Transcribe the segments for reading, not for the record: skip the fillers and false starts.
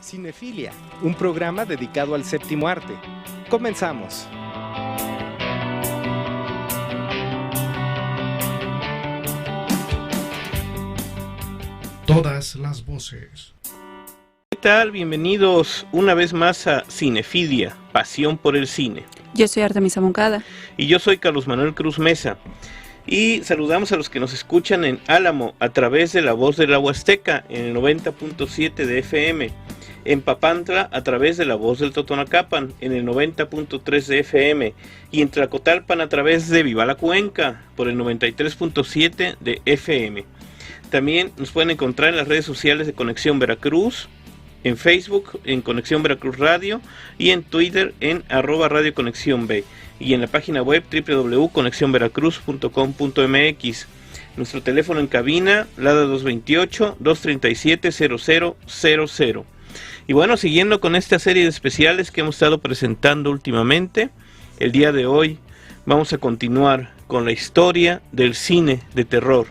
Cinefilia, un programa dedicado al séptimo arte. Comenzamos. Todas las voces. ¿Qué tal? Bienvenidos una vez más a Cinefilia, pasión por el cine. Yo soy Artemisa Moncada. Y yo soy Carlos Manuel Cruz Mesa. Y saludamos a los que nos escuchan en Álamo a través de La Voz de la Huasteca en el 90.7 de FM. En Papantla a través de La Voz del Totonacapan en el 90.3 de FM. Y en Tlacotalpan a través de Viva la Cuenca por el 93.7 de FM. También nos pueden encontrar en las redes sociales de Conexión Veracruz, en Facebook en Conexión Veracruz Radio y en Twitter en @Radio Conexión B y en la página web www.conexionveracruz.com.mx. Nuestro teléfono en cabina, LADA 228-237-0000. Y bueno, siguiendo con esta serie de especiales que hemos estado presentando últimamente, el día de hoy vamos a continuar con la historia del cine de terror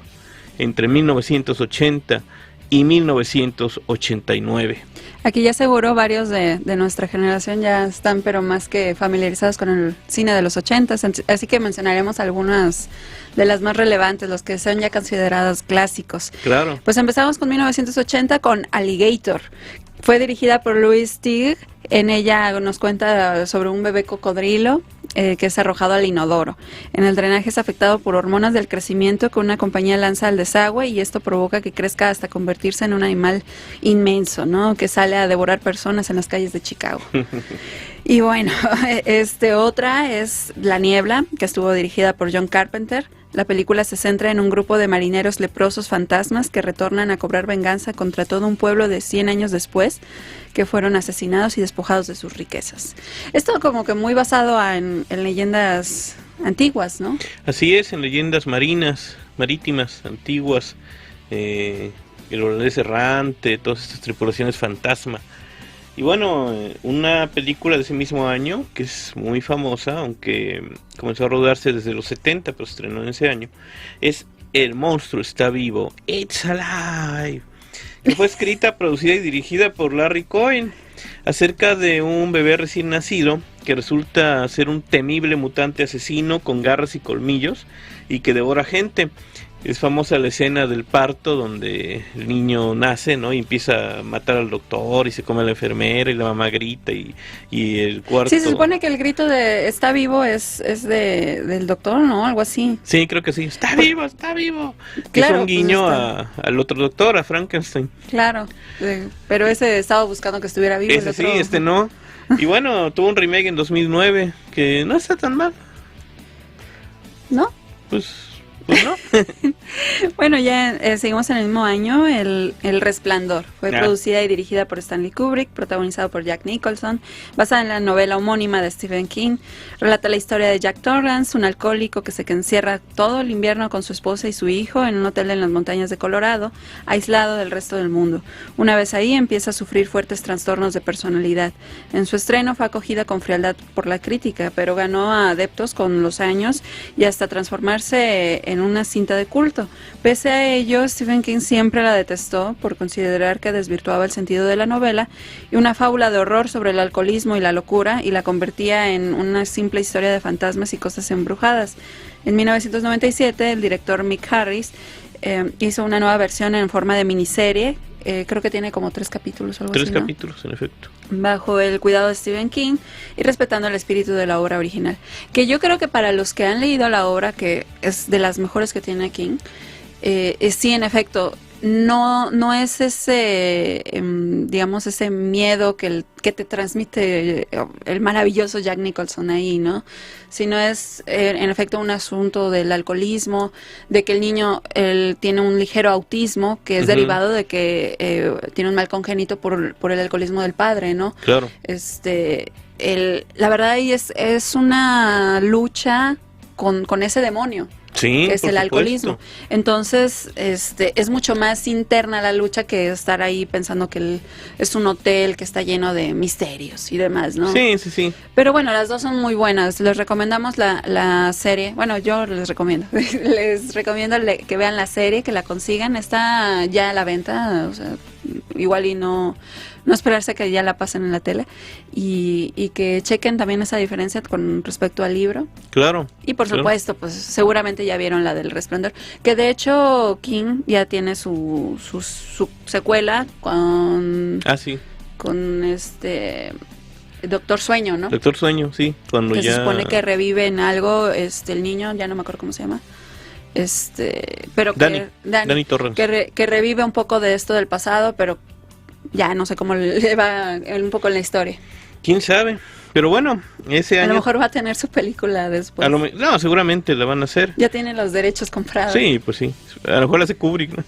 entre 1980 y 1989. Aquí ya seguro varios de nuestra generación ya están pero más que familiarizados con el cine de los 80, así que mencionaremos algunas de las más relevantes, los que son ya considerados clásicos. Claro. Pues empezamos con 1980 con Alligator. Fue dirigida por Louis Teague. En ella nos cuenta sobre un bebé cocodrilo que es arrojado al inodoro. En el drenaje es afectado por hormonas del crecimiento que una compañía lanza al desagüe y esto provoca que crezca hasta convertirse en un animal inmenso, ¿no? Que sale a devorar personas en las calles de Chicago. Y bueno, otra es La Niebla, que estuvo dirigida por John Carpenter. La película se centra en un grupo de marineros leprosos fantasmas que retornan a cobrar venganza contra todo un pueblo de 100 años después que fueron asesinados y despojados de sus riquezas. Esto como que muy basado en leyendas antiguas, ¿no? Así es, en leyendas marítimas, antiguas, el holandés errante, todas estas tripulaciones fantasma. Y bueno, una película de ese mismo año, que es muy famosa, aunque comenzó a rodarse desde los 70, pero se estrenó en ese año, es El monstruo está vivo, It's Alive, que fue escrita, producida y dirigida por Larry Cohen, acerca de un bebé recién nacido que resulta ser un temible mutante asesino con garras y colmillos y que devora gente. Es famosa la escena del parto donde el niño nace, ¿no? Y empieza a matar al doctor y se come a la enfermera y la mamá grita y el cuarto... Sí, se supone que el grito de está vivo es del doctor, ¿no? Algo así. Sí, creo que sí. Está vivo, está vivo. Que claro, es un guiño pues al otro doctor, a Frankenstein. Claro, pero ese estaba buscando que estuviera vivo. Ese sí, no. Y bueno, tuvo un remake en 2009 que no está tan mal. ¿No? Pues no. Bueno, ya seguimos en el mismo año. El Resplandor fue producida y dirigida por Stanley Kubrick, protagonizado por Jack Nicholson, basada en la novela homónima de Stephen King. Relata la historia de Jack Torrance, un alcohólico que se encierra todo el invierno con su esposa y su hijo en un hotel en las montañas de Colorado, aislado del resto del mundo. Una vez ahí empieza a sufrir fuertes trastornos de personalidad. En su estreno fue acogida con frialdad por la crítica, pero ganó a adeptos con los años y hasta transformarse en una cinta de culto. Pese a ello, Stephen King siempre la detestó por considerar que desvirtuaba el sentido de la novela y una fábula de horror sobre el alcoholismo y la locura y la convertía en una simple historia de fantasmas y cosas embrujadas. En 1997, el director Mick Harris hizo una nueva versión en forma de miniserie. Creo que tiene como 3 capítulos o algo así, ¿no? 3 capítulos, en efecto. Bajo el cuidado de Stephen King y respetando el espíritu de la obra original. Que yo creo que para los que han leído la obra, que es de las mejores que tiene King, sí, en efecto, no es ese, digamos, ese miedo que te transmite el maravilloso Jack Nicholson ahí, ¿no? Sino es, en efecto, un asunto del alcoholismo, de que el niño tiene un ligero autismo, que es derivado de que tiene un mal congénito por el alcoholismo del padre, ¿no? Claro. La verdad ahí es una lucha con ese demonio. Sí, que es el alcoholismo. Entonces, es mucho más interna la lucha que estar ahí pensando que es un hotel que está lleno de misterios y demás, ¿no? Sí. Pero bueno, las dos son muy buenas. Les recomendamos la serie. Bueno, yo les recomiendo. Les recomiendo que vean la serie, que la consigan. Está ya a la venta, o sea, igual y no esperarse que ya la pasen en la tele, y que chequen también esa diferencia con respecto al libro. Claro. Y por supuesto, pues seguramente ya vieron la del Resplandor, que de hecho King ya tiene su secuela con... sí. Con Doctor Sueño, ¿no? Doctor Sueño, sí. Cuando que ya... se supone que revive en algo, el niño, ya no me acuerdo cómo se llama. Pero Danny Torrance. Que revive un poco de esto del pasado, pero ya no sé cómo le va un poco en la historia. ¿Quién sabe? Pero bueno, ese año... A lo mejor va a tener su película después. No, seguramente la van a hacer. Ya tiene los derechos comprados. Sí, pues sí. A lo mejor la hace Kubrick, ¿no?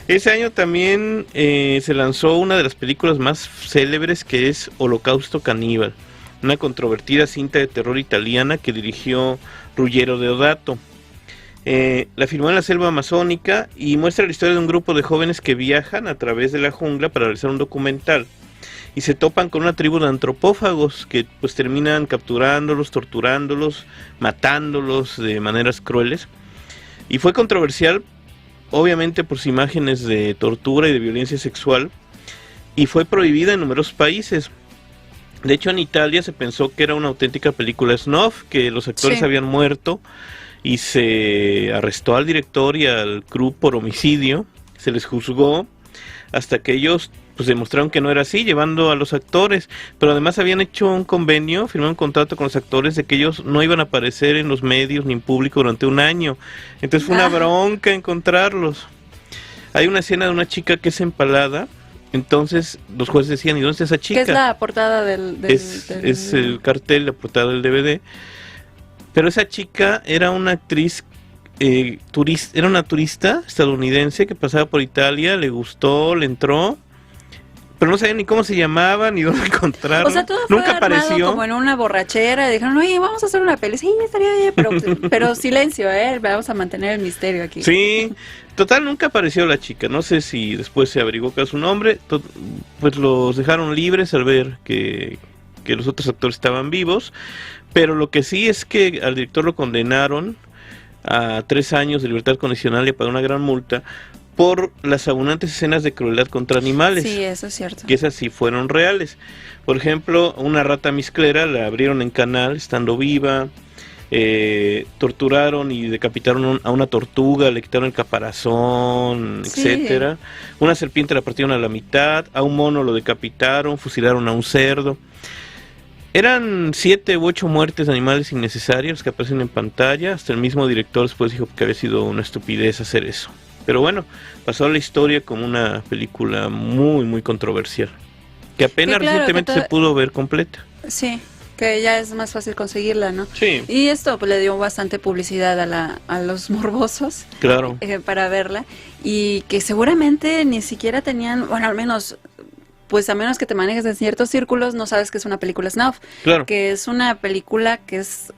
Ese año también se lanzó una de las películas más célebres, que es Holocausto Caníbal, una controvertida cinta de terror italiana que dirigió Ruggero Deodato. La filmó en la selva amazónica y muestra la historia de un grupo de jóvenes que viajan a través de la jungla para realizar un documental y se topan con una tribu de antropófagos que pues terminan capturándolos, torturándolos, matándolos de maneras crueles, y fue controversial obviamente por sus imágenes de tortura y de violencia sexual, y fue prohibida en numerosos países. De hecho, en Italia se pensó que era una auténtica película snuff, que los actores habían muerto, y se arrestó al director y al crew por homicidio. Se les juzgó hasta que ellos pues demostraron que no era así, llevando a los actores, pero además habían hecho un convenio, firmaron un contrato con los actores de que ellos no iban a aparecer en los medios ni en público durante un año. Entonces fue una bronca encontrarlos. Hay una escena de una chica que es empalada, entonces los jueces decían, ¿y dónde está esa chica? ¿Qué es la portada del Es el cartel, la portada del DVD. Pero esa chica era una actriz era una turista estadounidense que pasaba por Italia, le gustó, le entró, pero no sabía ni cómo se llamaba, ni dónde encontrarla. O sea, todo nunca fue armado apareció. Como en una borrachera, y dijeron, oye, vamos a hacer una peli. Sí, estaría bien, pero silencio, vamos a mantener el misterio aquí. Sí, total, nunca apareció la chica. No sé si después se averiguó que era su nombre. Pues los dejaron libres al ver que los otros actores estaban vivos. Pero lo que sí es que al director lo condenaron a 3 años de libertad condicional y a pagar una gran multa por las abundantes escenas de crueldad contra animales. Sí, eso es cierto. Que esas sí fueron reales. Por ejemplo, una rata misclera la abrieron en canal estando viva, torturaron y decapitaron a una tortuga, le quitaron el caparazón, etcétera. Una serpiente la partieron a la mitad, a un mono lo decapitaron, fusilaron a un cerdo. Eran 7 u 8 muertes de animales innecesarias que aparecen en pantalla. Hasta el mismo director después dijo que había sido una estupidez hacer eso. Pero bueno, pasó a la historia como una película muy, muy controversial, que apenas recientemente se pudo ver completa. Sí, que ya es más fácil conseguirla, ¿no? Sí. Y esto pues le dio bastante publicidad a los morbosos. Claro. Para verla. Y que seguramente ni siquiera tenían, bueno, al menos... Pues a menos que te manejes en ciertos círculos, no sabes que es una película snuff. Claro. Que es una película que es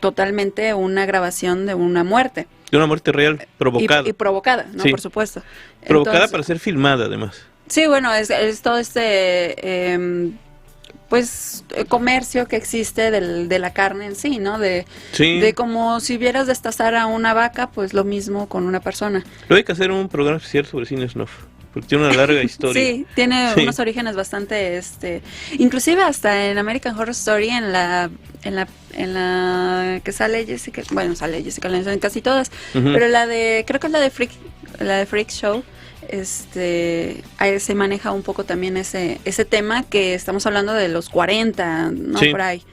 totalmente una grabación de una muerte. De una muerte real, provocada. Y provocada, ¿no? Sí. Por supuesto. Provocada. Entonces, para ser filmada, además. Sí, bueno, es todo pues comercio que existe de la carne en sí, ¿no? De como si vieras destazar a una vaca, pues lo mismo con una persona. Luego hay que hacer un programa especial sobre cine snuff, porque tiene una larga historia. Sí, tiene unos orígenes bastante, inclusive hasta en American Horror Story, en la que sale Jessica, en casi todas, pero creo que es la de Freak Show, ahí se maneja un poco también ese tema, que estamos hablando de los 40, ¿no? Sí. Por ahí.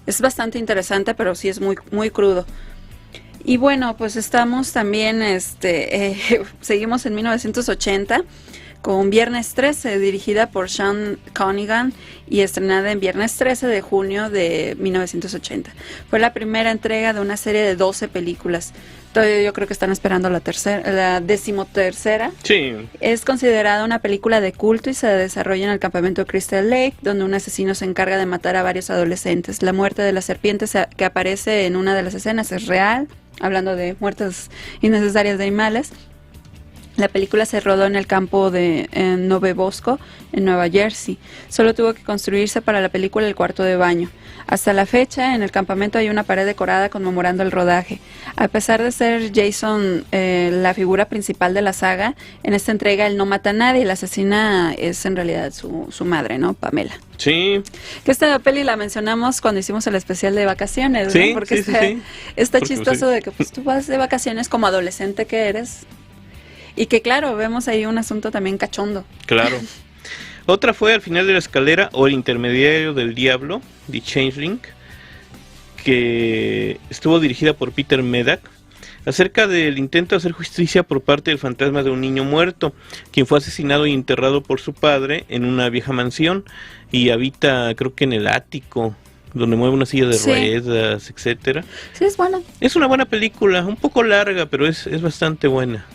Es bastante interesante, pero sí es muy, muy crudo. Y bueno, pues estamos también, seguimos en 1980 con Viernes 13, dirigida por Sean Cunningham y estrenada en viernes 13 de junio de 1980. Fue la primera entrega de una serie de 12 películas. Todavía yo creo que están esperando la 13ª. Sí. Es considerada una película de culto y se desarrolla en el campamento Crystal Lake, donde un asesino se encarga de matar a varios adolescentes. La muerte de la serpiente que aparece en una de las escenas es real, hablando de muertes innecesarias de animales. La película se rodó en el campo de Nove Bosco, en Nueva Jersey. Solo tuvo que construirse para la película el cuarto de baño. Hasta la fecha, en el campamento hay una pared decorada conmemorando el rodaje. A pesar de ser Jason la figura principal de la saga, en esta entrega él no mata a nadie. La asesina es en realidad su madre, ¿no? Pamela. Sí. Que esta peli la mencionamos cuando hicimos el especial de vacaciones, sí, ¿no? Porque sí. Está Porque, chistoso de que pues tú vas de vacaciones como adolescente que eres. Y que claro, vemos ahí un asunto también cachondo. Claro. Otra fue Al final de la escalera o El intermediario del diablo, The Changeling, que estuvo dirigida por Peter Medak, acerca del intento de hacer justicia por parte del fantasma de un niño muerto, quien fue asesinado y enterrado por su padre en una vieja mansión y habita, creo que en el ático, donde mueve una silla de ruedas, etcétera. Sí, es buena. Es una buena película, un poco larga, pero es bastante buena.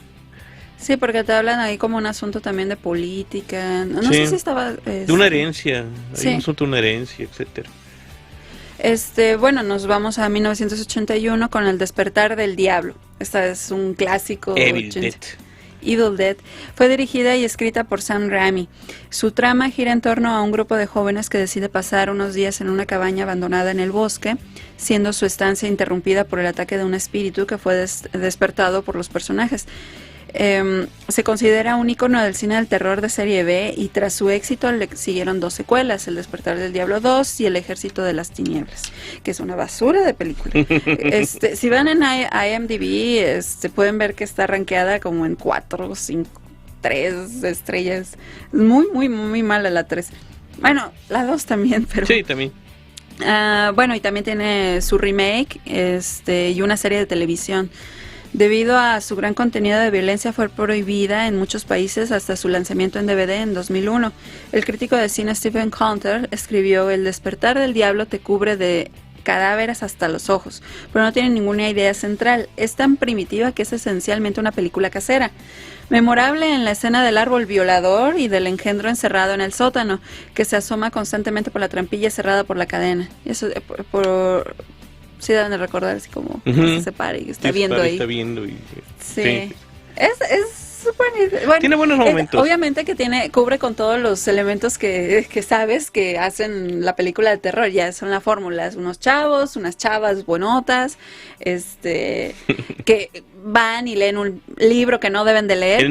Sí, porque te hablan ahí como un asunto también de política. No sé si estaba... de una herencia, hay un asunto de una herencia, etcétera. Bueno, nos vamos a 1981 con El despertar del diablo. Esta es un clásico. Evil Dead. Evil Dead. Fue dirigida y escrita por Sam Raimi. Su trama gira en torno a un grupo de jóvenes que decide pasar unos días en una cabaña abandonada en el bosque, siendo su estancia interrumpida por el ataque de un espíritu que fue despertado por los personajes. Se considera un icono del cine del terror de serie B y tras su éxito le siguieron 2 secuelas, El despertar del diablo 2 y El ejército de las tinieblas, que es una basura de película. Si van en IMDb, pueden ver que está rankeada como en 4, 5, 3 estrellas. Muy, muy, muy mala la 3. Bueno, la 2 también, pero... Sí, también. Bueno, y también tiene su remake y una serie de televisión. Debido a su gran contenido de violencia fue prohibida en muchos países hasta su lanzamiento en DVD en 2001. El crítico de cine Stephen Coulter escribió: El despertar del diablo te cubre de cadáveres hasta los ojos, pero no tiene ninguna idea central. Es tan primitiva que es esencialmente una película casera. Memorable en la escena del árbol violador y del engendro encerrado en el sótano, que se asoma constantemente por la trampilla cerrada por la cadena. Eso sí deben de recordar así como se separa y está viendo ahí. Está viendo y... Sí. Es súper... Bueno, tiene buenos momentos. Obviamente que cubre con todos los elementos que sabes que hacen la película de terror. Ya son la fórmula, unos chavos, unas chavas buenotas, que van y leen un libro que no deben de leer,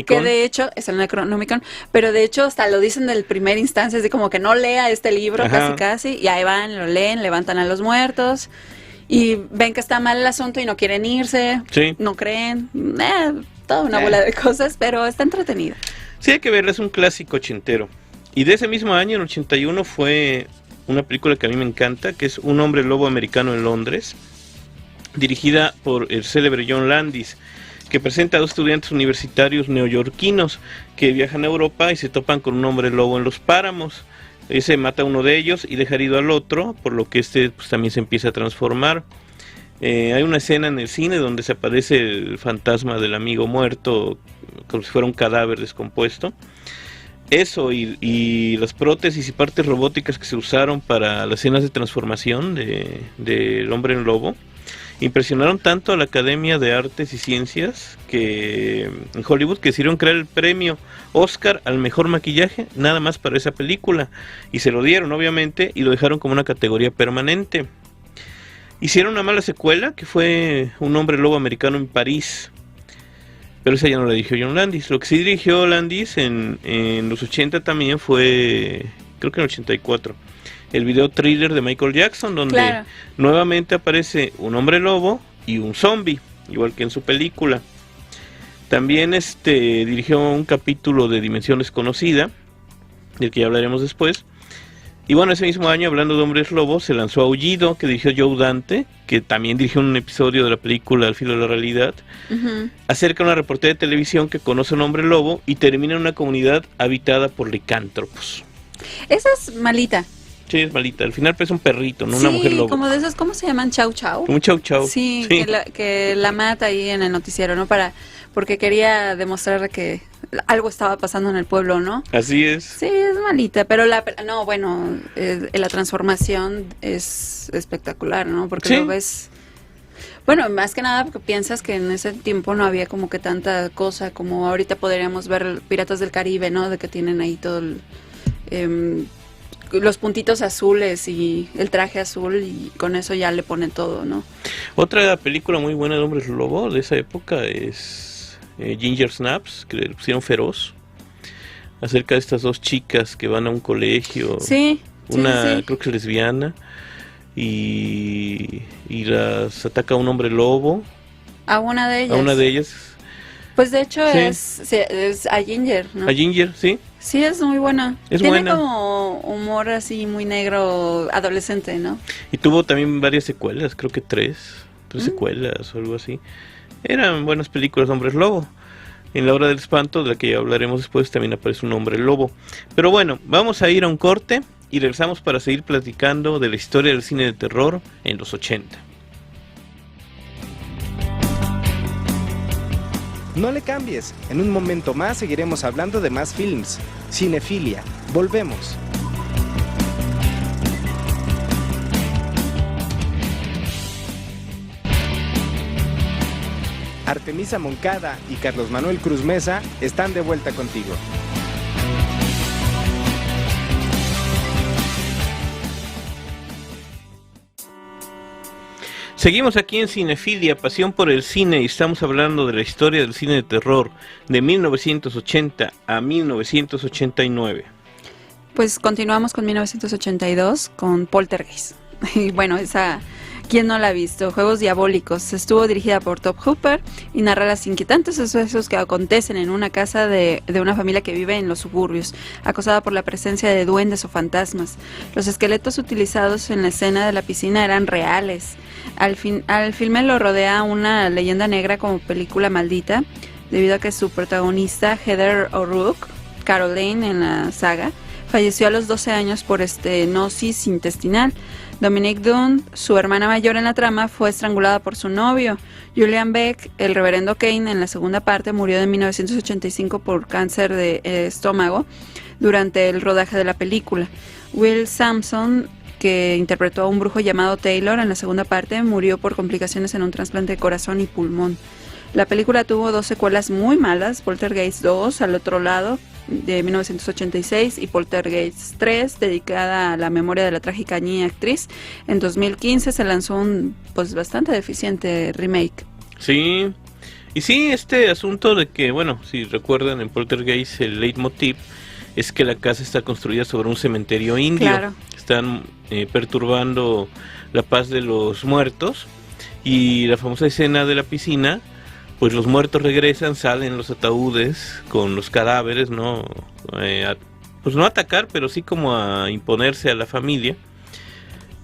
que de hecho es el Necronomicon, pero de hecho hasta lo dicen del primer instancia, es de como que no lea este libro, casi, y ahí van, lo leen, levantan a los muertos y ven que está mal el asunto y no quieren irse, no creen, toda una bola de cosas, pero está entretenida. Sí, hay que verla, es un clásico ochentero. Y de ese mismo año, en 81, fue una película que a mí me encanta, que es Un hombre lobo americano en Londres, dirigida por el célebre John Landis, que presenta a 2 estudiantes universitarios neoyorquinos que viajan a Europa y se topan con un hombre lobo en los páramos. Ese mata a uno de ellos y deja herido al otro, por lo que pues, también se empieza a transformar. Hay una escena en el cine donde se aparece el fantasma del amigo muerto, como si fuera un cadáver descompuesto. Eso y las prótesis y partes robóticas que se usaron para las escenas de transformación del hombre en lobo impresionaron tanto a la Academia de Artes y Ciencias en Hollywood, que decidieron crear el premio Oscar al mejor maquillaje nada más para esa película, y se lo dieron obviamente y lo dejaron como una categoría permanente. Hicieron una mala secuela que fue Un hombre lobo americano en París, pero esa ya no la dirigió John Landis. Lo que sí dirigió Landis en los 80 también fue, creo que en el 84, el video thriller de Michael Jackson, donde nuevamente aparece un hombre lobo y un zombie, igual que en su película. También dirigió un capítulo de Dimensión Desconocida, del que ya hablaremos después. Y bueno, ese mismo año, hablando de hombres lobos, se lanzó Aullido, que dirigió Joe Dante, que también dirigió un episodio de la película Al filo de la realidad, acerca de una reportera de televisión que conoce a un hombre lobo y termina en una comunidad habitada por licántropos. Esa es malita. Sí, es malita. Al final parece un perrito, no una mujer lobo. Como de esas, ¿cómo se llaman? Chau Chau. Un Chau Chau. Sí. Que la mata ahí en el noticiero, ¿no? Porque quería demostrar que algo estaba pasando en el pueblo, ¿no? Así es. Sí, es malita, pero la transformación es espectacular, ¿no? Porque lo ves... Bueno, más que nada porque piensas que en ese tiempo no había como que tanta cosa como ahorita podríamos ver Piratas del Caribe, ¿no? De que tienen ahí todo los puntitos azules y el traje azul y con eso ya le ponen todo, ¿no? Otra película muy buena de Hombres Lobo de esa época es Ginger Snaps, que le pusieron Feroz, acerca de estas dos chicas que van a un colegio. Sí. Una creo que es lesbiana y las ataca un hombre lobo. A una de ellas. A una de ellas. Pues de hecho Sí. es a Ginger, ¿no? A Ginger, sí. Sí, es muy buena. Es Tiene buena. como humor así muy negro, adolescente, ¿no? Y tuvo también varias secuelas, creo que tres secuelas o algo así. Eran buenas películas de Hombres Lobo. En La Hora del Espanto, de la que ya hablaremos después, también aparece un hombre lobo. Pero bueno, vamos a ir a un corte y regresamos para seguir platicando de la historia del cine de terror en los 80. No le cambies, en un momento más seguiremos hablando de más films. Cinefilia, volvemos. Artemisa Moncada y Carlos Manuel Cruz Mesa están de vuelta contigo. Seguimos aquí en Cinefilia, pasión por el cine, y estamos hablando de la historia del cine de terror de 1980 a 1989. Pues continuamos con 1982 con Poltergeist. Y bueno, ¿quién no la ha visto? Juegos Diabólicos. Estuvo dirigida por Tobe Hooper y narra las inquietantes sucesos que acontecen en una casa de una familia que vive en los suburbios, acosada por la presencia de duendes o fantasmas. Los esqueletos utilizados en la escena de la piscina eran reales. Al filme lo rodea una leyenda negra como película maldita, debido a que su protagonista, Heather O'Rourke, Caroline en la saga, falleció a los 12 años por estenosis intestinal. Dominique Dunne, su hermana mayor en la trama, fue estrangulada por su novio. Julian Beck, el reverendo Kane, en la segunda parte murió en 1985 por cáncer de estómago durante el rodaje de la película. Will Sampson, que interpretó a un brujo llamado Taylor en la segunda parte, murió por complicaciones en un trasplante de corazón y pulmón. La película tuvo dos secuelas muy malas, Poltergeist 2, Al otro lado, de 1986, y Poltergeist 3, dedicada a la memoria de la trágica niña actriz. En 2015 se lanzó un pues bastante deficiente remake. Sí, y sí, este asunto de que, bueno, si recuerdan en Poltergeist el leitmotiv es que la casa está construida sobre un cementerio indio. Claro. Están perturbando la paz de los muertos, y la famosa escena de la piscina, pues los muertos regresan, salen los ataúdes con los cadáveres, ¿no? Pues no a atacar, pero sí como a imponerse a la familia.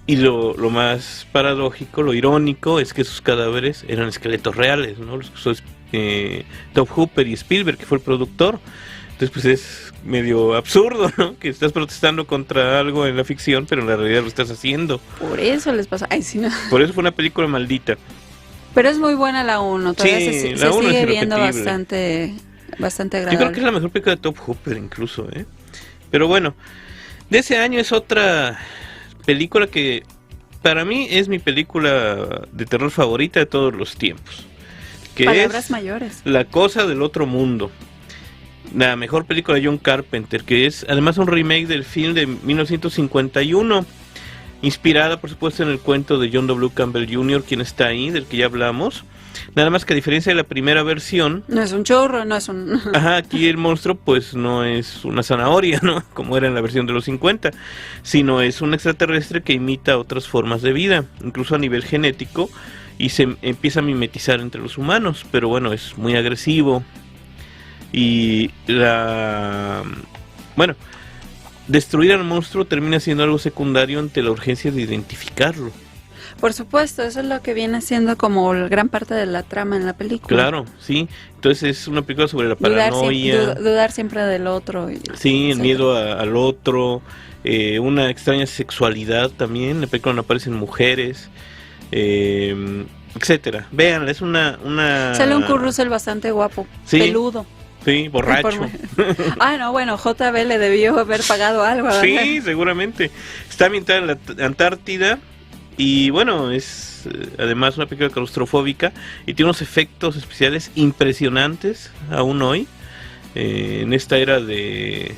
Y lo más paradójico, lo irónico, es que esos cadáveres eran esqueletos reales, ¿no? Los que usó Tobe Hooper y Spielberg, que fue el productor. Entonces pues es medio absurdo, ¿no? Que estás protestando contra algo en la ficción, pero en la realidad lo estás haciendo. Por eso les pasa. Ay, sí, no. Por eso fue una película maldita. Pero es muy buena la 1, todavía Sí, se la uno sigue es viendo irrepetible. bastante Yo agradable. creo que es la mejor película de Tobe Hooper incluso, ¿eh? Pero bueno, de ese año es otra película que para mí es mi película de terror favorita de todos los tiempos, que Palabras es mayores. La cosa del otro mundo, la mejor película de John Carpenter, que es además un remake del film de 1951, inspirada por supuesto en el cuento de John W. Campbell Jr., quien está ahí, del que ya hablamos. Nada más que a diferencia de la primera versión, No es un chorro, no es un... ajá, aquí el monstruo pues no es una zanahoria, ¿no? Como era en la versión de los 50, sino es un extraterrestre que imita otras formas de vida, incluso a nivel genético, y se empieza a mimetizar entre los humanos, pero bueno, es muy agresivo. Y destruir al monstruo termina siendo algo secundario ante la urgencia de identificarlo. Por supuesto, eso es lo que viene siendo como gran parte de la trama en la película. Claro, sí. Entonces es una película sobre la paranoia. Dudar siempre del otro. Sí, el miedo al otro, una extraña sexualidad también. La película no aparecen mujeres, etcétera. Vean, es una... Sale un Kurt Russell bastante guapo, sí, peludo. Sí, borracho. No, bueno, JB le debió haber pagado algo, ¿verdad? Sí, seguramente. Está ambientada en la Antártida Y bueno, es además una película claustrofóbica y tiene unos efectos especiales impresionantes aún hoy, en esta era de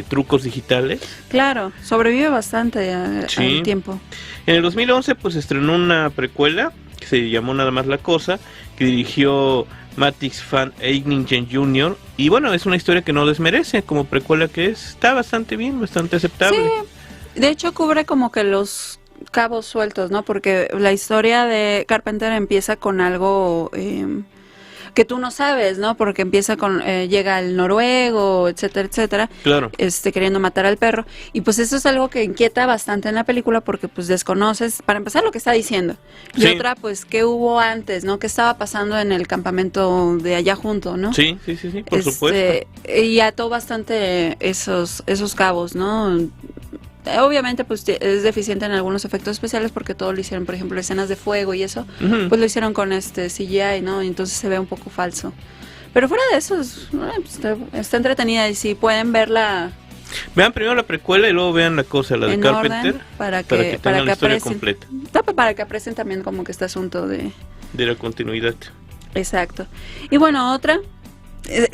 trucos digitales. Claro, sobrevive bastante Sí. al tiempo. En el 2011 pues estrenó una precuela que se llamó nada más La Cosa, que dirigió Matthijs van Eyningen Jr. Y bueno, es una historia que no desmerece como precuela que es. Está bastante bien, bastante aceptable. Sí, de hecho cubre como que los cabos sueltos, ¿no? Porque la historia de Carpenter empieza con algo que tú no sabes, ¿no? Porque empieza con llega el noruego, etcétera, etcétera, Claro. Queriendo matar al perro, y pues eso es algo que inquieta bastante en la película porque pues desconoces, para empezar, lo que está diciendo, y Sí. otra, pues qué hubo antes, ¿no? ¿Qué estaba pasando en el campamento de allá junto, ¿no? Sí, por supuesto. Y ató bastante esos cabos, ¿no? Obviamente pues es deficiente en algunos efectos especiales porque todo lo hicieron, por ejemplo, escenas de fuego y eso, Ujú. pues lo hicieron con CGI, ¿no? Y entonces se ve un poco falso. Pero fuera de eso, pues, está entretenida, y si pueden verla Vean primero la precuela y luego vean La Cosa, la de en Carpenter, orden para para que tengan la historia aprecien, completa para que aprecien también como que este asunto de... de la continuidad. Exacto. Y bueno, otra,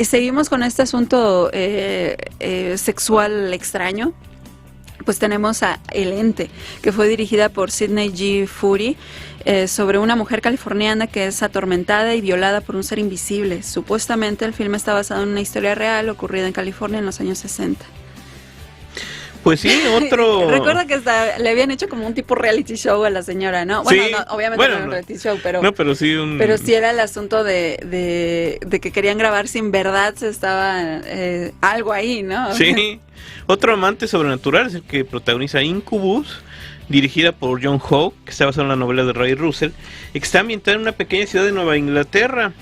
seguimos con este asunto sexual extraño. Pues tenemos a El Ente, que fue dirigida por Sidney G. Furie, sobre una mujer californiana que es atormentada y violada por un ser invisible. Supuestamente el filme está basado en una historia real ocurrida en California en los años 60. Pues sí, otro... Recuerda que hasta le habían hecho como un tipo reality show a la señora, ¿no? Bueno, Sí, no, obviamente bueno, no era un reality show, pero... No, pero sí Pero sí era el asunto de que querían grabar sin verdad, se estaba algo ahí, ¿no? Sí. Otro amante sobrenatural es el que protagoniza Incubus, dirigida por John Howe, que está basada en la novela de Ray Russell, y que está ambientada en una pequeña ciudad de Nueva Inglaterra.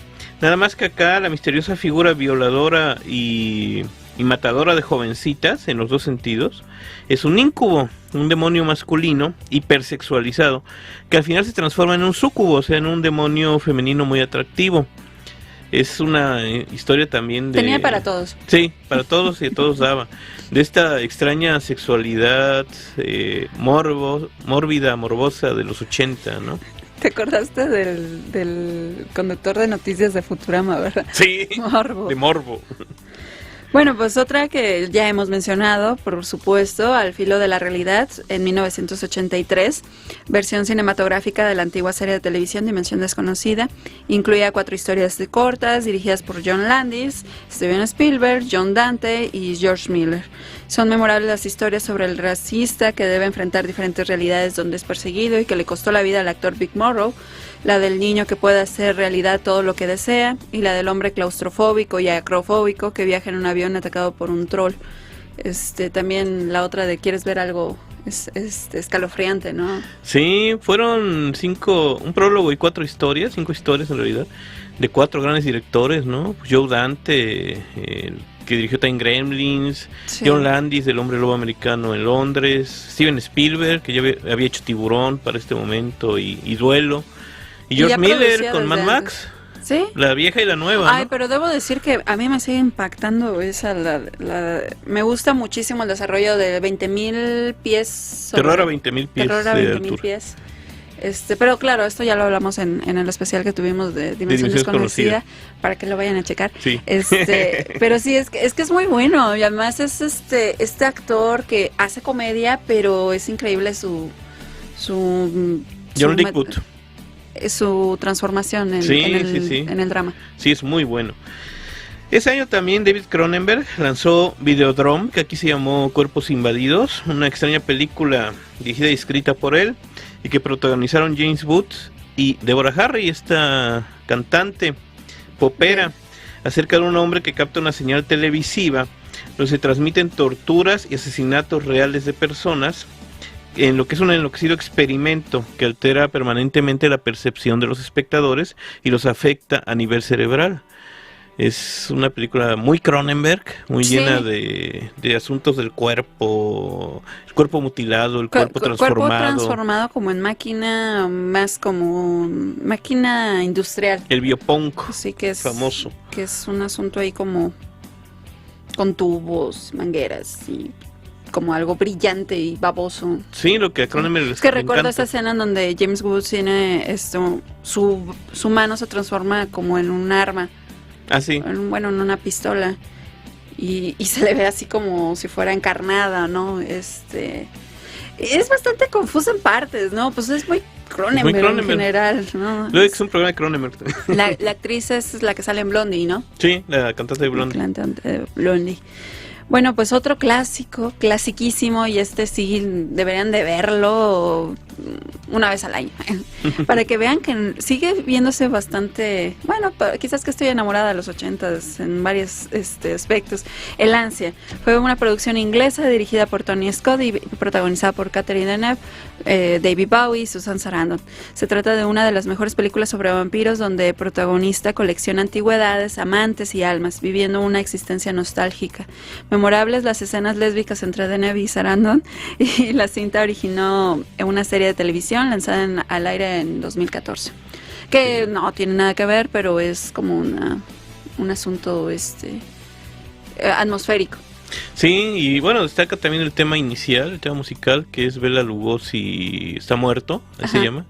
Nada más que acá la misteriosa figura violadora y matadora de jovencitas, en los dos sentidos, es un incubo, un demonio masculino hipersexualizado, que al final se transforma en un súcubo, o sea, en un demonio femenino muy atractivo. Es una historia también de... Tenía para todos. Sí, para todos y a todos daba. De esta extraña sexualidad mórbida, morbosa de los 80, ¿no? ¿Te acordaste del conductor de noticias de Futurama, verdad? Sí, Morbo. de morbo. Bueno, pues otra que ya hemos mencionado, por supuesto, Al filo de la realidad, en 1983, versión cinematográfica de la antigua serie de televisión Dimensión desconocida. Incluía 4 historias cortas dirigidas por John Landis, Steven Spielberg, John Dante y George Miller. Son memorables las historias sobre el racista que debe enfrentar diferentes realidades donde es perseguido y que le costó la vida al actor Vic Morrow, la del niño que puede hacer realidad todo lo que desea, y la del hombre claustrofóbico y acrofóbico que viaja en un avión atacado por un troll. También la otra de ¿quieres ver algo? Es escalofriante, ¿no? Sí, fueron 5, un prólogo y 4 historias, 5 historias en realidad, de 4 grandes directores, ¿no? Joe Dante, que dirigió Time Gremlins, Sí. John Landis, del Hombre Lobo Americano en Londres, Steven Spielberg, que ya había hecho Tiburón para este momento, y Duelo, y Y George ya Miller producía con desde Mad antes. Max, ¿Sí? la vieja y la nueva, Ay, ¿no? pero debo decir que a mí me sigue impactando esa, me gusta muchísimo el desarrollo de 20.000 pies. Terror a 20.000 pies Terror a de 20.000 altura. pies. Pero claro, esto ya lo hablamos en el especial que tuvimos de Dimensión Desconocida, para que lo vayan a checar. Sí. Pero sí, es que es muy bueno, y además es este actor que hace comedia, pero es increíble su John Lickwood. su transformación en Sí, en el drama. Sí, es muy bueno. Ese año también David Cronenberg lanzó Videodrome, que aquí se llamó Cuerpos Invadidos, una extraña película dirigida y escrita por él, y que protagonizaron James Woods y Deborah Harry, esta cantante popera, acerca de un hombre que capta una señal televisiva donde se transmiten torturas y asesinatos reales de personas, en lo que es un enloquecido experimento que altera permanentemente la percepción de los espectadores y los afecta a nivel cerebral. Es una película muy Cronenberg, muy Sí. llena de asuntos del cuerpo, el cuerpo mutilado, el cuerpo transformado. Cuerpo transformado como en máquina, más como máquina industrial. El biopunk, Sí, que es famoso. que es un asunto ahí como con tubos, mangueras y como algo brillante y baboso. Sí, lo que a Cronenberg es que recuerdo esa escena en donde James Woods tiene su mano se transforma como en un arma. Ah, sí. En una pistola. Y se le ve así como si fuera encarnada, ¿no? Es bastante confuso en partes, ¿no? Pues es muy Cronenberg en general, ¿no? Luego es un programa de Cronenberg. La actriz es la que sale en Blondie, ¿no? Sí, la cantante de Blondie. La cantante de Blondie. Bueno, pues otro clásico, clasiquísimo, y sí deberían de verlo una vez al año, para que vean que sigue viéndose bastante, bueno, quizás que estoy enamorada de los 80s en varios aspectos. El Ansia fue una producción inglesa dirigida por Tony Scott y protagonizada por Catherine Deneuve, David Bowie y Susan Sarandon. Se trata de una de las mejores películas sobre vampiros donde el protagonista colecciona antigüedades, amantes y almas, viviendo una existencia nostálgica. Memorables las escenas lésbicas entre Deneuve y Sarandon, y la cinta originó una serie de televisión lanzada al aire en 2014, que no tiene nada que ver, pero es como un asunto atmosférico. Sí, y bueno, destaca también el tema inicial, el tema musical, que es Bela Lugosi está muerto, así se llama.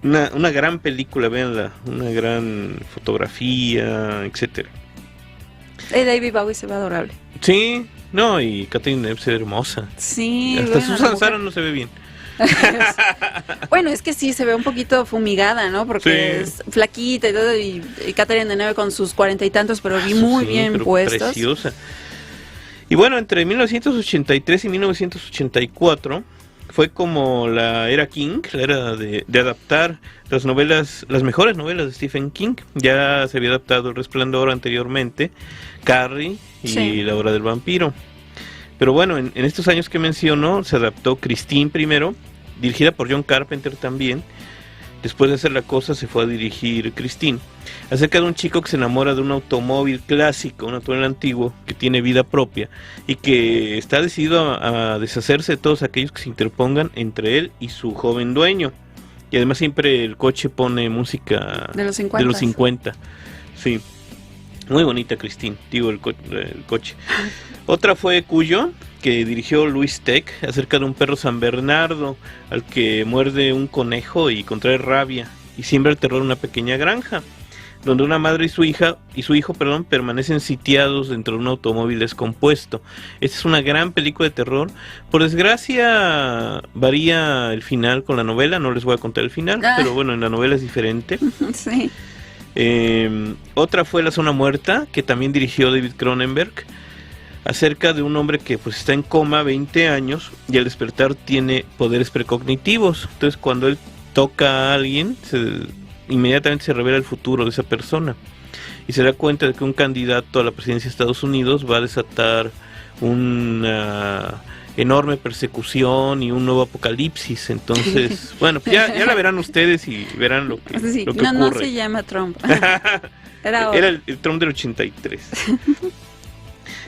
Una gran película, véanla, una gran fotografía, etcétera. David Bowie se ve adorable. Sí, no, y Catherine Deneuve se ve hermosa. Sí, hasta Susan Sarandon no se ve bien. Bueno, es que sí, se ve un poquito fumigada, ¿no? Porque es flaquita y todo, y Catherine Deneuve con sus 40 y tantos, pero muy bien puestos. Preciosa. Y bueno, entre 1983 y 1984 fue como la era King, la era de adaptar las mejores novelas de Stephen King. Ya se había adaptado El Resplandor anteriormente, Carrie y La Hora del Vampiro. Pero bueno, en estos años que mencionó, se adaptó Christine primero, dirigida por John Carpenter también. Después de hacer La Cosa se fue a dirigir Christine, acerca de un chico que se enamora de un automóvil clásico, un automóvil antiguo que tiene vida propia y que está decidido a deshacerse de todos aquellos que se interpongan entre él y su joven dueño. Y además siempre el coche pone música de los 50. Sí, muy bonita Christine, digo el coche. Otra fue Cuyo, que dirigió Luis Tech, acerca de un perro San Bernardo al que muerde un conejo y contrae rabia y siembra el terror en una pequeña granja, donde una madre y su hijo permanecen sitiados dentro de un automóvil descompuesto. Esta es una gran película de terror. Por desgracia varía el final con la novela, no les voy a contar el final, pero bueno, en la novela es diferente. Sí. Otra fue La Zona Muerta, que también dirigió David Cronenberg, acerca de un hombre que pues está en coma 20 años y al despertar tiene poderes precognitivos. Entonces cuando él toca a alguien, inmediatamente se revela el futuro de esa persona y se da cuenta de que un candidato a la presidencia de Estados Unidos va a desatar una enorme persecución y un nuevo apocalipsis. Entonces, bueno, pues ya la verán ustedes y verán lo que ocurre. No se llama Trump. Era el Trump del 83.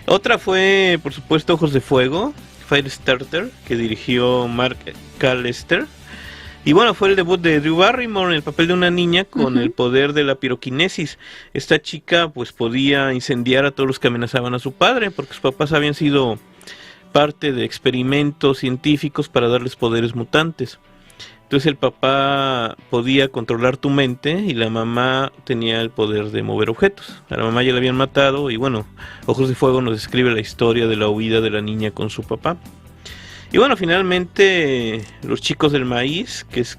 Otra fue, por supuesto, Ojos de Fuego, Firestarter, que dirigió Mark Callester. Y bueno, fue el debut de Drew Barrymore en el papel de una niña con el poder de la piroquinesis. Esta chica pues podía incendiar a todos los que amenazaban a su padre, porque sus papás habían sido parte de experimentos científicos para darles poderes mutantes. Entonces el papá podía controlar tu mente y la mamá tenía el poder de mover objetos. A la mamá ya la habían matado y bueno, Ojos de Fuego nos describe la historia de la huida de la niña con su papá. Y bueno, finalmente Los Chicos del Maíz, que es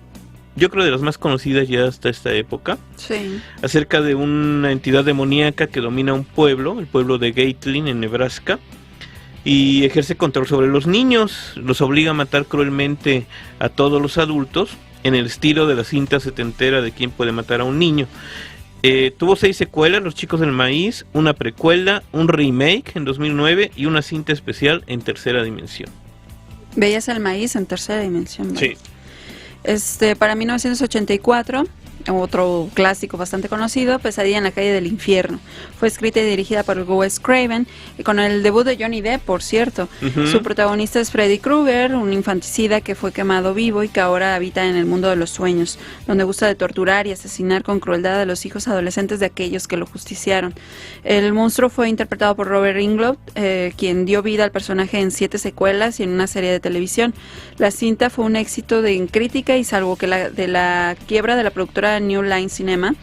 yo creo de las más conocidas ya hasta esta época. Sí. Acerca de una entidad demoníaca que domina un pueblo, el pueblo de Gatlin en Nebraska, y ejerce control sobre los niños, los obliga a matar cruelmente a todos los adultos, en el estilo de la cinta setentera de Quién puede matar a un niño. Tuvo 6 secuelas, Los Chicos del Maíz, una precuela, un remake en 2009 y una cinta especial en tercera dimensión. Veías el maíz en tercera dimensión, ¿verdad? Sí. Para 1984 otro clásico bastante conocido, Pesadilla en la calle del infierno. Fue escrita y dirigida por Wes Craven, con el debut de Johnny Depp, por cierto. Su protagonista es Freddy Krueger, un infanticida que fue quemado vivo y que ahora habita en el mundo de los sueños, donde gusta de torturar y asesinar con crueldad a los hijos adolescentes de aquellos que lo justiciaron. El monstruo fue interpretado por Robert Englund, quien dio vida al personaje en 7 secuelas y en una serie de televisión. La cinta fue un éxito en crítica y salvo que de la quiebra de la productora New Line Cinema,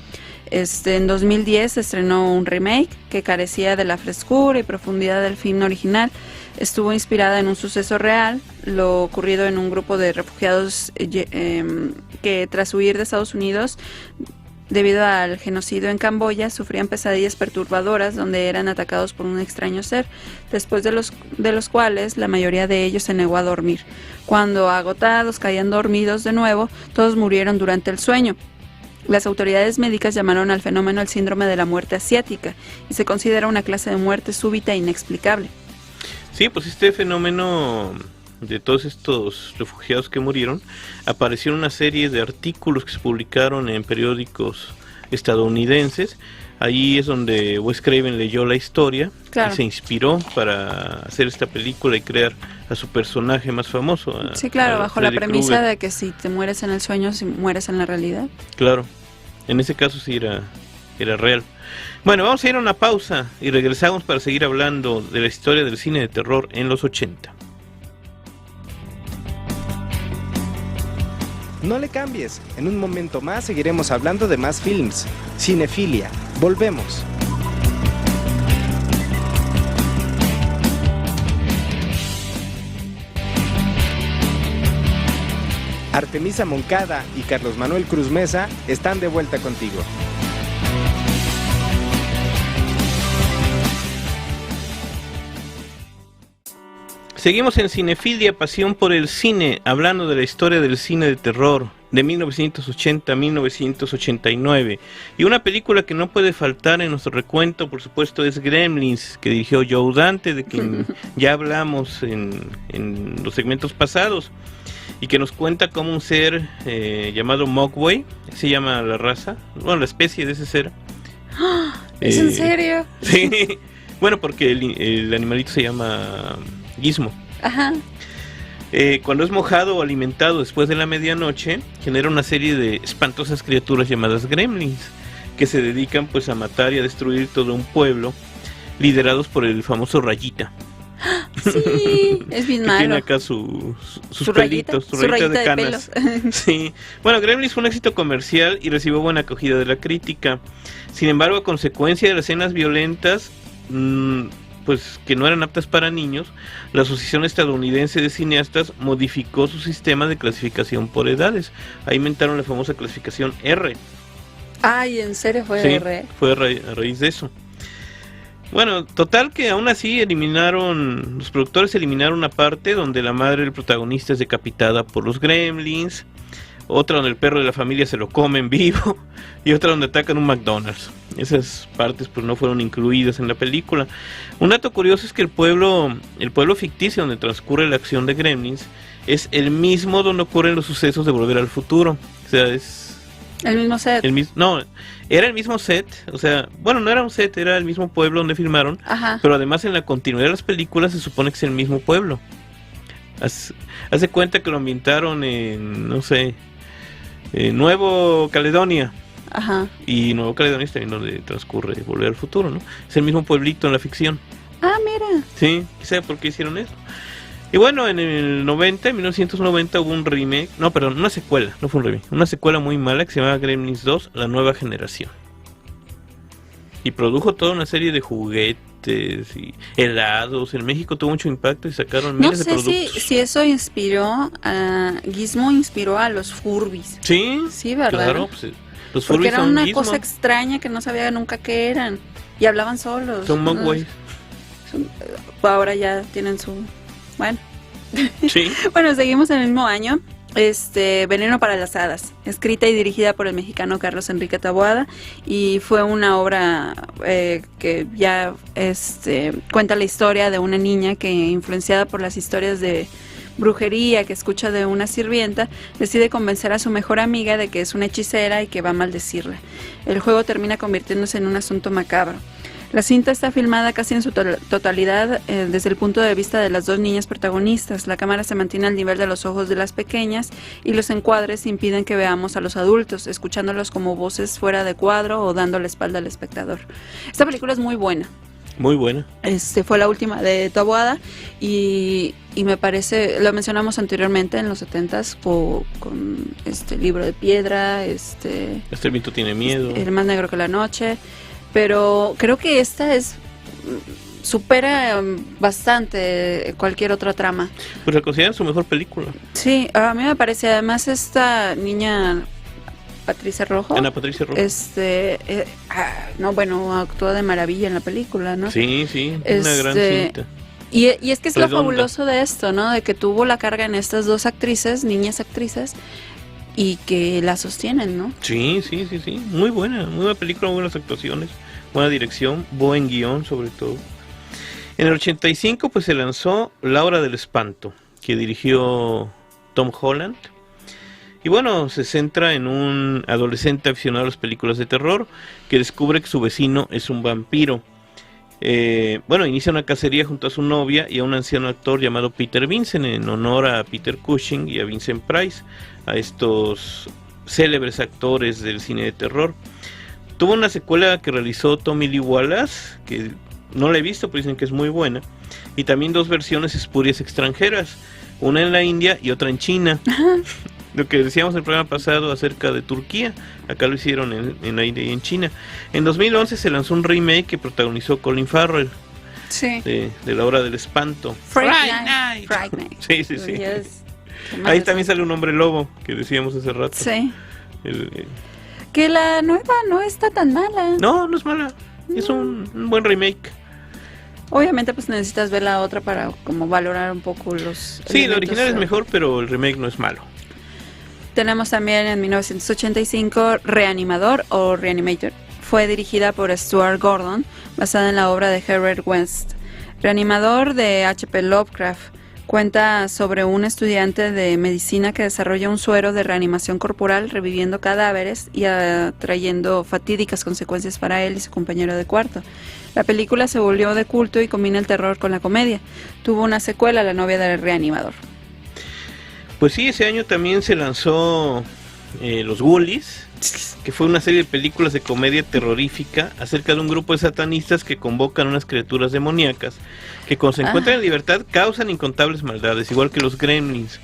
en 2010 se estrenó un remake que carecía de la frescura y profundidad del film original. Estuvo inspirada en un suceso real, lo ocurrido en un grupo de refugiados que tras huir de Estados Unidos debido al genocidio en Camboya sufrían pesadillas perturbadoras donde eran atacados por un extraño ser, después de los cuales la mayoría de ellos se negó a dormir. Cuando agotados caían dormidos de nuevo, todos murieron durante el sueño. Las autoridades médicas llamaron al fenómeno el síndrome de la muerte asiática y se considera una clase de muerte súbita e inexplicable. Sí, pues este fenómeno de todos estos refugiados que murieron, apareció en una serie de artículos que se publicaron en periódicos estadounidenses. Ahí es donde Wes Craven leyó la historia, claro, y se inspiró para hacer esta película y crear a su personaje más famoso. Sí, claro, bajo la premisa de que si te mueres en el sueño, si mueres en la realidad. Claro, en ese caso sí era real. Bueno, vamos a ir a una pausa y regresamos para seguir hablando de la historia del cine de terror en los 80. No le cambies, en un momento más seguiremos hablando de más films. Cinefilia, volvemos. Artemisa Moncada y Carlos Manuel Cruz Mesa están de vuelta contigo. Seguimos en Cinefilia, pasión por el cine, hablando de la historia del cine de terror de 1980 a 1989. Y una película que no puede faltar en nuestro recuento, por supuesto, es Gremlins, que dirigió Joe Dante, de quien ya hablamos en los segmentos pasados, y que nos cuenta cómo un ser llamado Mogwai, se llama la raza, bueno, la especie de ese ser. ¿Es en serio? Sí, bueno, porque el animalito se llama Gizmo. Ajá. Cuando es mojado o alimentado después de la medianoche, genera una serie de espantosas criaturas llamadas gremlins, que se dedican pues a matar y a destruir todo un pueblo, liderados por el famoso Rayita. Sí, es bien malo. Tiene acá sus pelitos, su rayita de canas. Sí. Bueno, Gremlins fue un éxito comercial y recibió buena acogida de la crítica. Sin embargo, a consecuencia de las escenas violentas, pues que no eran aptas para niños, la Asociación Estadounidense de Cineastas modificó su sistema de clasificación por edades. Ahí inventaron la famosa clasificación R. Ay, ¿en serio fue sí, R? Fue a raíz de eso. Bueno, total que aún así los productores eliminaron una parte donde la madre del protagonista es decapitada por los gremlins, otra donde el perro de la familia se lo comen vivo y otra donde atacan un McDonald's. Esas partes pues no fueron incluidas en la película. Un dato curioso es que el pueblo ficticio donde transcurre la acción de Gremlins es el mismo donde ocurren los sucesos de Volver al Futuro. O sea, es el mismo set. No, era el mismo set, o sea, bueno, no era un set, era el mismo pueblo donde filmaron. Ajá. Pero además en la continuidad de las películas se supone que es el mismo pueblo. Hace cuenta que lo ambientaron en, no sé, Nuevo Caledonia. Ajá. Y Nuevo Caledonia es también donde transcurre Volver al Futuro, ¿no? Es el mismo pueblito en la ficción. Ah, mira. Sí, quizá por qué hicieron eso. Y bueno, en 1990 hubo un remake, no, perdón, una secuela, no fue un remake, una secuela muy mala que se llamaba Gremlins 2, La Nueva Generación. Y produjo toda una serie de juguetes y helados. En México tuvo mucho impacto y sacaron miles de productos. No sé si eso inspiró Gizmo inspiró a los Furbies. Sí, sí, ¿verdad? Claro, pues, los Furbies porque era son una Gizmo. cosa extraña que no sabía nunca qué eran y hablaban solos. Son Mogwai. Ahora ya tienen su... Bueno. Sí. Bueno, seguimos en el mismo año. Veneno para las hadas, escrita y dirigida por el mexicano Carlos Enrique Taboada, y fue una obra que ya cuenta la historia de una niña que, influenciada por las historias de brujería que escucha de una sirvienta, decide convencer a su mejor amiga de que es una hechicera y que va a maldecirla. El juego termina convirtiéndose en un asunto macabro. La cinta está filmada casi en su totalidad desde el punto de vista de las dos niñas protagonistas. La cámara se mantiene al nivel de los ojos de las pequeñas y los encuadres impiden que veamos a los adultos, escuchándolos como voces fuera de cuadro o dando la espalda al espectador. Esta película es muy buena. Muy buena. Fue la última de Taboada y me parece, lo mencionamos anteriormente en los 70s con Libro de Piedra, Este viento tiene miedo. El más negro que la noche. Pero creo que esta supera bastante cualquier otra trama. Pues la consideran su mejor película. Sí, a mí me parece. Además, esta niña Patricia Rojo. Ana Patricia Rojo. Actúa de maravilla en la película, ¿no? Sí, una gran cinta. Y es que es lo fabuloso de esto, ¿no? De que tuvo la carga en estas dos actrices, niñas actrices, y que la sostienen, ¿no? Sí. Muy buena película, muy buenas actuaciones, buena dirección, buen guión sobre todo. En el 85 pues se lanzó La Hora del Espanto, que dirigió Tom Holland. Y bueno, se centra en un adolescente aficionado a las películas de terror que descubre que su vecino es un vampiro. Inicia una cacería junto a su novia y a un anciano actor llamado Peter Vincent, en honor a Peter Cushing y a Vincent Price, a estos célebres actores del cine de terror. Tuvo una secuela que realizó Tommy Lee Wallace, que no la he visto, pero dicen que es muy buena, y también dos versiones espurias extranjeras, una en la India y otra en China. Lo que decíamos en el programa pasado acerca de Turquía, acá lo hicieron en la India y en China. En 2011 se lanzó un remake que protagonizó Colin Farrell, de La Hora del Espanto. Fright Night. Sí. Yes. Ahí también sale un hombre lobo, que decíamos hace rato. Sí. Que la nueva no está tan mala. No es mala. Es un buen remake. Obviamente pues necesitas ver la otra para como valorar un poco los... Sí, la original es mejor, pero el remake no es malo. Tenemos también en 1985 Reanimador o Reanimator. Fue dirigida por Stuart Gordon, basada en la obra de Herbert West. Reanimador de H.P. Lovecraft cuenta sobre un estudiante de medicina que desarrolla un suero de reanimación corporal, reviviendo cadáveres y trayendo fatídicas consecuencias para él y su compañero de cuarto. La película se volvió de culto y combina el terror con la comedia. Tuvo una secuela, La novia del reanimador. Pues sí, ese año también se lanzó Los Ghoulies, que fue una serie de películas de comedia terrorífica acerca de un grupo de satanistas que convocan unas criaturas demoníacas que cuando se encuentran en libertad causan incontables maldades, igual que los Gremlins.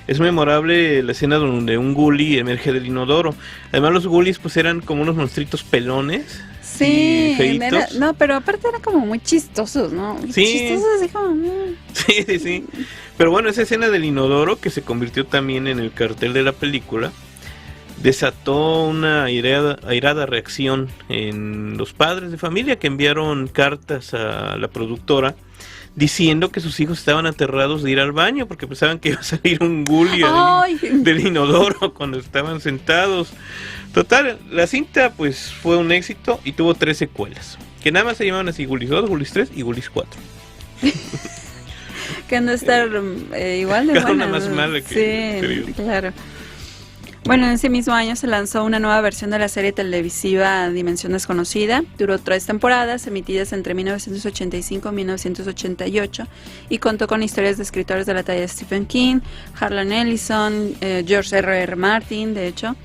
Es memorable la escena donde un ghoulie emerge del inodoro. Además los ghoulies pues eran como unos monstruitos pelones. Sí, pero aparte eran como muy chistosos, ¿no? Sí. Chistosos así como... Sí. Pero bueno, esa escena del inodoro, que se convirtió también en el cartel de la película, desató una airada reacción en los padres de familia, que enviaron cartas a la productora diciendo que sus hijos estaban aterrados de ir al baño porque pensaban que iba a salir un ghoulie del inodoro cuando estaban sentados. Total, la cinta pues fue un éxito y tuvo 3 secuelas, que nada más se llamaban así: Ghoulies 2, Ghoulies 3 y Ghoulies 4. Que han de estar igual de buenas. Una más mala que sí, claro. Bueno, en ese mismo año se lanzó una nueva versión de la serie televisiva Dimensión Desconocida. Duró 3 temporadas, emitidas entre 1985 y 1988, y contó con historias de escritores de la talla de Stephen King, Harlan Ellison, George R.R. Martin, de hecho,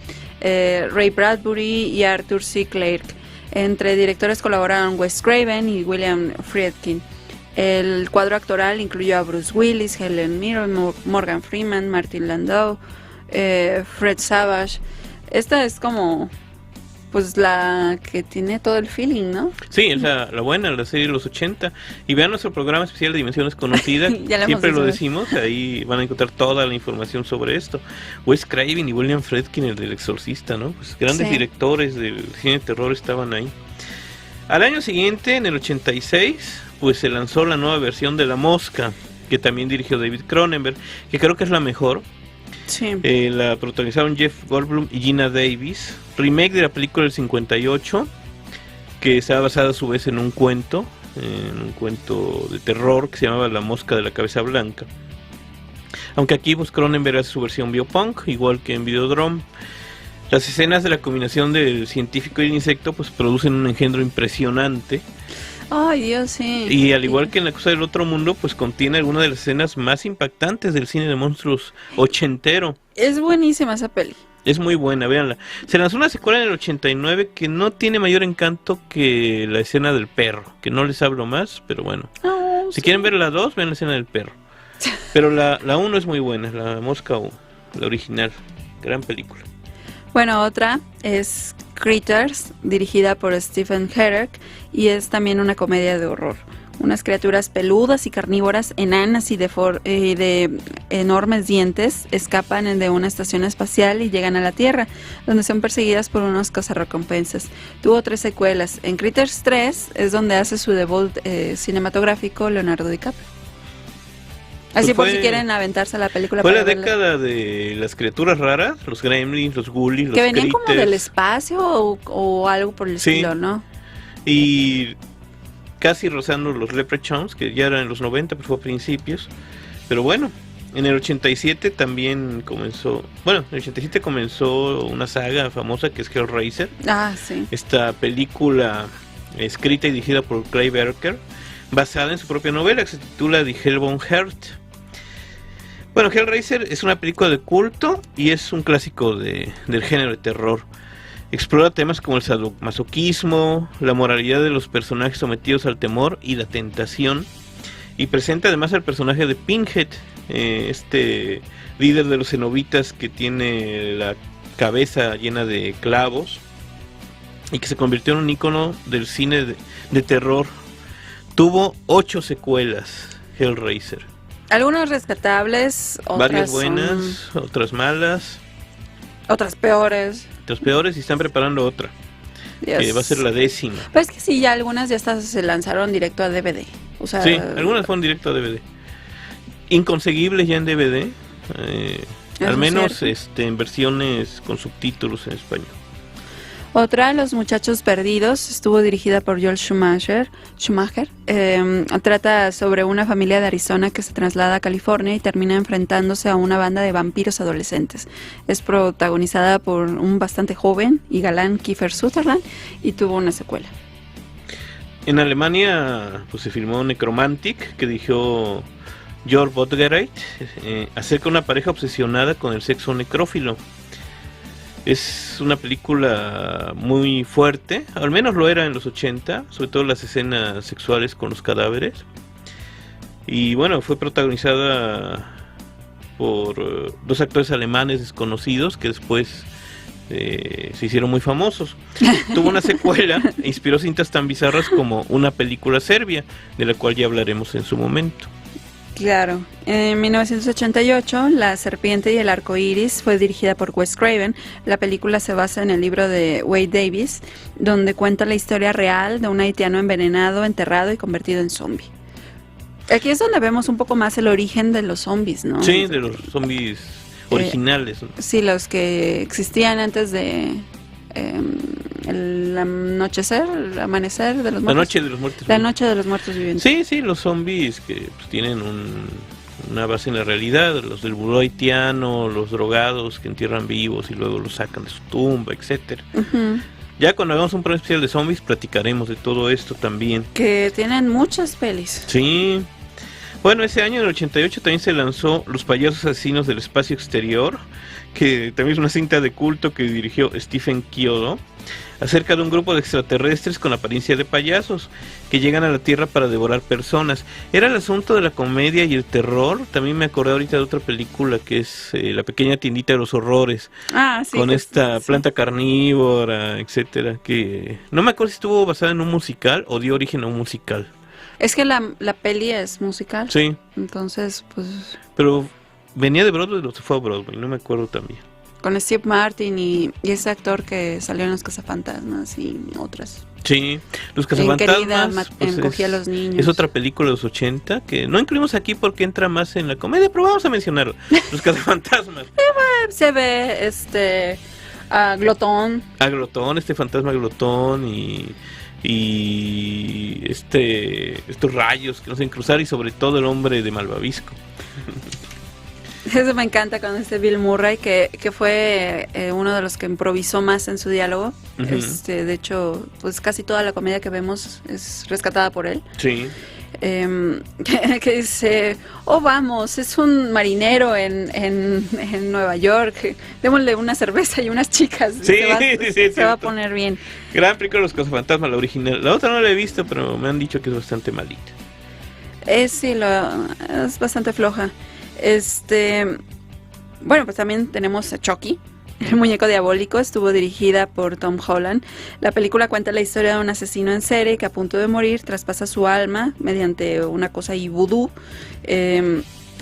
Ray Bradbury y Arthur C. Clarke. Entre directores colaboraron Wes Craven y William Friedkin. El cuadro actoral incluyó a Bruce Willis, Helen Mirren, Morgan Freeman, Martin Landau, Fred Savage. Esta es como pues la que tiene todo el feeling, ¿no? Sí, es la buena, la serie de los 80. Y vean nuestro programa especial de Dimensión Desconocida. Siempre lo decimos, ahí van a encontrar toda la información sobre esto. Wes Craven y William Friedkin, el del Exorcista, ¿no? Pues grandes directores del cine de terror estaban ahí. Al año siguiente, en el 86, pues se lanzó la nueva versión de La Mosca, que también dirigió David Cronenberg, que creo que es la mejor. Sí. La protagonizaron Jeff Goldblum y Gina Davis. Remake de la película del 58, que estaba basada a su vez en un cuento de terror que se llamaba La Mosca de la Cabeza Blanca. aunque aquí pues Cronenberg hace su versión biopunk, igual que en Videodrome. Las escenas de la combinación del científico y el insecto pues producen un engendro impresionante. Ay, Dios, sí. Y al igual que en La cosa del otro mundo, pues contiene algunas de las escenas más impactantes del cine de monstruos ochentero. Es buenísima esa peli. Es muy buena, véanla. Se lanzó una secuela en el 89 que no tiene mayor encanto que la escena del perro, que no les hablo más, pero bueno. Oh, Si sí. quieren ver la 2, vean la escena del perro. Pero la 1 es muy buena, la Mosca U, la original. Gran película. Bueno, otra es Critters, dirigida por Stephen Herek, y es también una comedia de horror. Unas criaturas peludas y carnívoras, enanas y de enormes dientes, escapan de una estación espacial y llegan a la Tierra, donde son perseguidas por unos cazarrecompensas. Tuvo 3 secuelas. En Critters 3 es donde hace su debut cinematográfico Leonardo DiCaprio. Así Pues por si quieren aventarse a la película. Fue para la verla. década de las criaturas raras, los gremlins, los ghoulies, los Que venían critters. como del espacio o algo por el Sí. estilo, ¿no? Y casi rozando los Leprechauns, que ya eran en los 90, pero fue a principios. Pero bueno, en el 87 también comenzó, bueno, en el 87 comenzó una saga famosa que es Hellraiser. Ah, sí. Esta película escrita y dirigida por Clive Barker, basada en su propia novela que se titula The Hellbound Heart. Bueno, Hellraiser es una película de culto y es un clásico del género de terror. Explora temas como el sadomasoquismo, la moralidad de los personajes sometidos al temor y la tentación, y presenta además al personaje de Pinhead, este líder de los cenobitas que tiene la cabeza llena de clavos y que se convirtió en un ícono del cine de terror. Tuvo 8 secuelas Hellraiser. Algunas rescatables, otras Varias buenas, otras malas, otras peores. otras peores, y están preparando otra, Dios. que va a ser la 10ª. Pues es que sí, ya algunas ya hasta se lanzaron directo a DVD. O sea, Sí, algunas fueron directo a DVD. Inconseguibles ya en DVD, Eso al menos es en versiones con subtítulos en español. otra, Los muchachos perdidos, estuvo dirigida por Joel Schumacher. Trata sobre una familia de Arizona que se traslada a California y termina enfrentándose a una banda de vampiros adolescentes. Es protagonizada por un bastante joven y galán Kiefer Sutherland y tuvo una secuela. En Alemania pues se filmó Necromantic, que dirigió Jörg Buttgereit, acerca de una pareja obsesionada con el sexo necrófilo. Es una película muy fuerte, al menos lo era en los 80, sobre todo las escenas sexuales con los cadáveres. Y bueno, fue protagonizada por 2 actores alemanes desconocidos que después se hicieron muy famosos. Tuvo una secuela e inspiró cintas tan bizarras como Una película serbia, de la cual ya hablaremos en su momento. Claro. En 1988, La serpiente y el arco iris fue dirigida por Wes Craven. La película se basa en el libro de Wade Davis, donde cuenta la historia real de un haitiano envenenado, enterrado y convertido en zombie. Aquí es donde vemos un poco más el origen de los zombies, ¿no? Sí, de los zombies originales, ¿no? Sí, los que existían antes de el anochecer, el amanecer de los muertos. La noche de los muertos. La noche de los muertos vivientes. Sí, los zombies que pues, tienen una base en la realidad, los del vudú haitiano, los drogados que entierran vivos y luego los sacan de su tumba, etcétera. Uh-huh. Ya cuando hagamos un programa especial de zombies platicaremos de todo esto también. Que tienen muchas pelis. Sí. Bueno, ese año, en el 88, también se lanzó Los payasos asesinos del espacio exterior, que también es una cinta de culto que dirigió Stephen Chiodo, acerca de un grupo de extraterrestres con apariencia de payasos que llegan a la Tierra para devorar personas. Era el asunto de la comedia y el terror. También me acordé ahorita de otra película que es La pequeña tiendita de los horrores, Ah, sí. con pues, esta sí. planta carnívora, etcétera, que no me acuerdo si estuvo basada en un musical o dio origen a un musical. Es que la peli es musical. Sí, Entonces, pues, pero venía de Broadway o se fue a Broadway, no me acuerdo también. con Steve Martin y ese actor que salió en Los Cazafantasmas y otras. Sí, Los En Querida, Cazafantasmas pues encogía a los niños. es otra película de los 80 que no incluimos aquí porque entra más en la comedia, pero vamos a mencionarlo. Los Cazafantasmas. Se ve Glotón. A Glotón, este fantasma Glotón y estos rayos que no se cruzar, y sobre todo el hombre de Malvavisco. Eso me encanta con este Bill Murray, que fue uno de los que improvisó más en su diálogo. De hecho, pues casi toda la comedia que vemos es rescatada por él. Sí. Que dice, vamos, es un marinero en Nueva York, démosle una cerveza y unas chicas. Sí, se va a poner bien. Gran película Los Cazafantasmas, la original. La otra no la he visto, pero me han dicho que es bastante malita. Sí, es bastante floja. Bueno, pues también tenemos a Chucky, el muñeco diabólico. Estuvo dirigida por Tom Holland. La película cuenta la historia de un asesino en serie que a punto de morir traspasa su alma mediante una cosa y vudú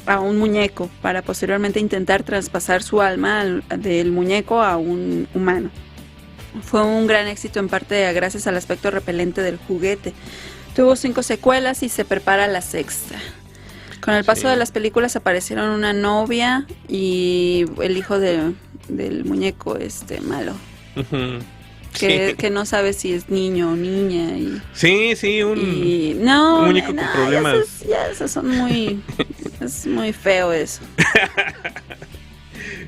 a un muñeco para posteriormente intentar traspasar su alma del muñeco a un humano. Fue un gran éxito en parte gracias al aspecto repelente del juguete. Tuvo 5 secuelas y se prepara la 6ª. Con el paso de las películas aparecieron una novia y el hijo del muñeco malo. Que no sabe si es niño o niña. Un muñeco con problemas. Esos son muy... es muy feo eso.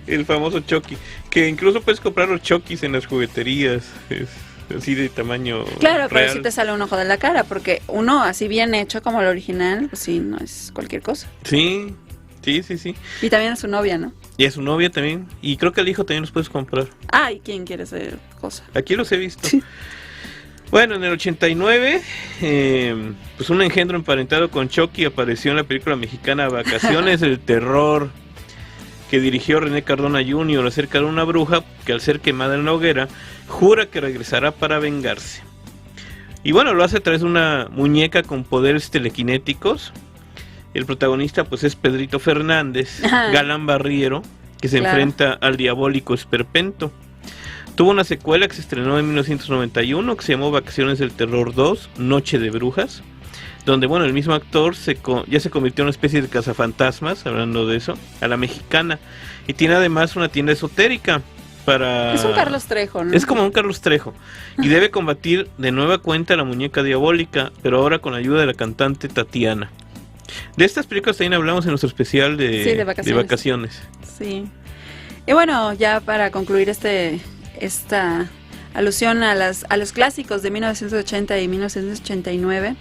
El famoso Chucky, que incluso puedes comprar los Chuckys en las jugueterías. Es así de tamaño claro, real. pero si te sale un ojo de la cara, porque uno así bien hecho como el original, pues sí, no es cualquier cosa. Sí. Y también a su novia, ¿no? Y a su novia también. Y creo que al hijo también los puedes comprar. ¿Y quién quiere esa cosa? Aquí los he visto. Bueno, en el 89, pues un engendro emparentado con Chucky apareció en la película mexicana Vacaciones del Terror, que dirigió René Cardona Jr. acerca de una bruja que al ser quemada en la hoguera jura que regresará para vengarse. Y bueno, lo hace a través de una muñeca con poderes telequinéticos. El protagonista pues es Pedrito Fernández, galán barriero, que se enfrenta al diabólico Esperpento. Tuvo una secuela que se estrenó en 1991 que se llamó Vacaciones del Terror 2, Noche de Brujas, donde bueno, el mismo actor ya se convirtió en una especie de cazafantasmas, hablando de eso, a la mexicana, y tiene además una tienda esotérica para... Es un Carlos Trejo, ¿no? Es como un Carlos Trejo, y debe combatir de nueva cuenta a la muñeca diabólica, pero ahora con la ayuda de la cantante Tatiana. De estas películas también hablamos en nuestro especial de vacaciones. Sí. Y bueno, ya para concluir esta alusión a los clásicos de 1980 y 1989,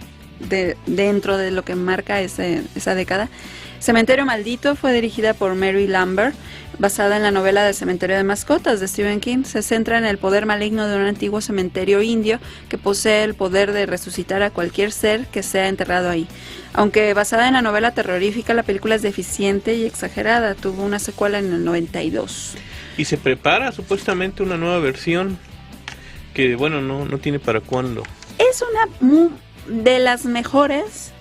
dentro de lo que marca esa década. Cementerio Maldito fue dirigida por Mary Lambert, basada en la novela de Cementerio de Mascotas de Stephen King. Se centra en el poder maligno de un antiguo cementerio indio que posee el poder de resucitar a cualquier ser que sea enterrado ahí. Aunque basada en la novela terrorífica, la película es deficiente y exagerada. Tuvo una secuela en el 92. Y se prepara supuestamente una nueva versión que, bueno, no tiene para cuándo. Es una de las mejores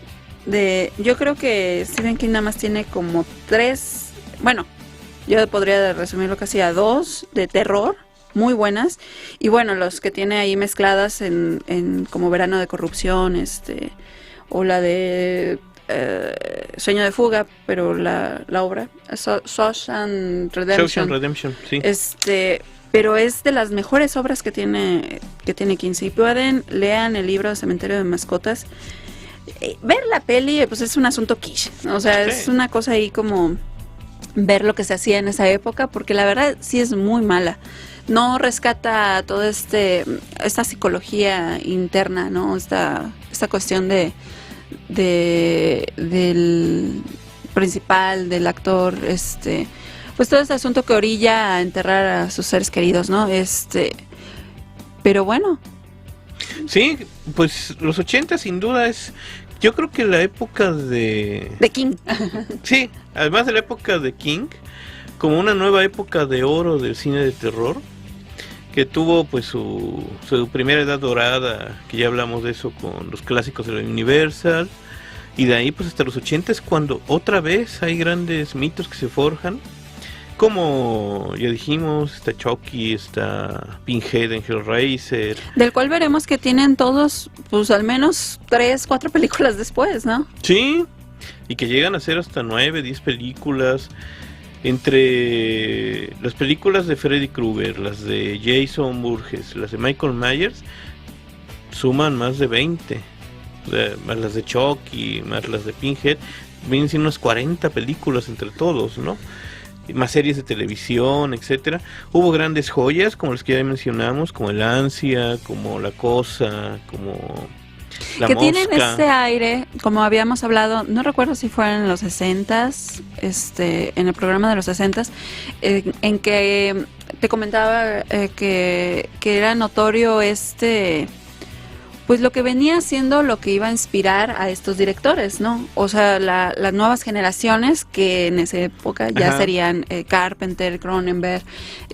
yo creo que Stephen King nada más tiene como 3, bueno, yo podría resumirlo casi a 2 de terror muy buenas, y bueno, los que tiene ahí mezcladas en como Verano de Corrupción, o la de Sueño de Fuga, pero la obra Shawshank Redemption, sí. Pero es de las mejores obras que tiene King. Si pueden, lean el libro de Cementerio de Mascotas. Ver la peli, pues es un asunto quiche, o sea, sí. Es una cosa ahí como ver lo que se hacía en esa época, porque la verdad sí es muy mala. No rescata toda esta psicología interna, ¿no? Esta cuestión del principal, del actor, pues todo este asunto que orilla a enterrar a sus seres queridos, ¿no? Pero bueno. Sí, pues los 80 sin duda yo creo que la época de King. Sí, además de la época de King, como una nueva época de oro del cine de terror, que tuvo pues su primera edad dorada, que ya hablamos de eso con los clásicos de la Universal, y de ahí pues hasta los 80 es cuando otra vez hay grandes mitos que se forjan. Como ya dijimos, está Chucky, está Pinhead en Hellraiser. Del cual veremos que tienen todos, pues al menos 3, 4 películas después, ¿no? Sí, y que llegan a ser hasta 9, 10 películas. Entre las películas de Freddy Krueger, las de Jason Voorhees, las de Michael Myers, suman más de 20. más las de Chucky, más las de Pinhead, vienen siendo unas 40 películas entre todos, ¿no? Más series de televisión, etcétera. Hubo grandes joyas, como las que ya mencionamos, como El Ansia, como La Cosa, como La que Mosca. Tienen ese aire, como habíamos hablado, no recuerdo si fueron en los 60s, en el programa de los 60s, en que te comentaba que era notorio pues lo que venía siendo lo que iba a inspirar a estos directores, ¿no? O sea, las nuevas generaciones que en esa época ya Ajá. serían Carpenter, Cronenberg,